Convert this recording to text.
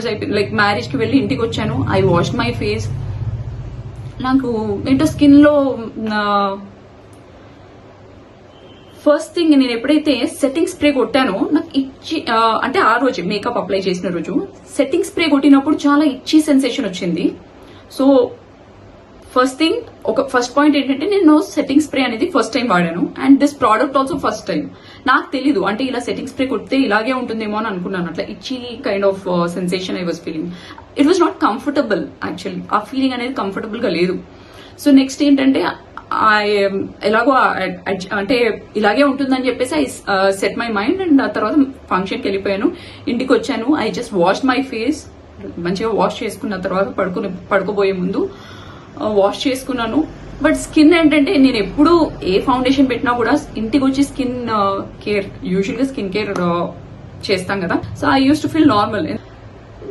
అయిపోయింది. Like marriage కి వెళ్ళి ఇంటికి వచ్చాను. I wash my face. నాకు ఏంటో స్కిన్ లో ఫస్ట్ థింగ్ నేను ఎప్పుడైతే సెట్టింగ్ స్ప్రే కొట్టానో నాకు ఇచ్చి అంటే ఆ రోజు మేకప్ అప్లై చేసిన రోజు సెట్టింగ్ స్ప్రే కొట్టినప్పుడు చాలా ఇచ్చి సెన్సేషన్ వచ్చింది. సో ఫస్ట్ పాయింట్ ఏంటంటే నేను సెట్టింగ్ స్ప్రే అనేది ఫస్ట్ టైం వాడాను and this product also first time. నాకు తెలీదు అంటే ఇలా సెట్టింగ్ స్ప్రే కొడితే ఇలాగే ఉంటుందేమో అని అనుకున్నాను. అట్లా ఇచ్చి kind of sensation I was feeling. It was not comfortable actually. ఆ ఫీలింగ్ అనేది కంఫర్టబుల్ గా లేదు. సో నెక్స్ట్ ఏంటంటే ఎలాగో అంటే ఇలాగే ఉంటుందని చెప్పేసి I set my mind and ఆ తర్వాత ఫంక్షన్కి వెళ్ళిపోయాను. ఇంటికి వచ్చాను. I just wash my face. మంచిగా వాష్ చేసుకున్న తర్వాత పడుకోబోయే ముందు వాష్ చేసుకున్నాను. బట్ స్కిన్ ఏంటంటే నేను ఎప్పుడు ఏ ఫౌండేషన్ పెట్టినా కూడా ఇంటికి వచ్చి స్కిన్ కేర్ యూజువల్ గా స్కిన్ కేర్ చేస్తాం కదా. So I use to feel normal.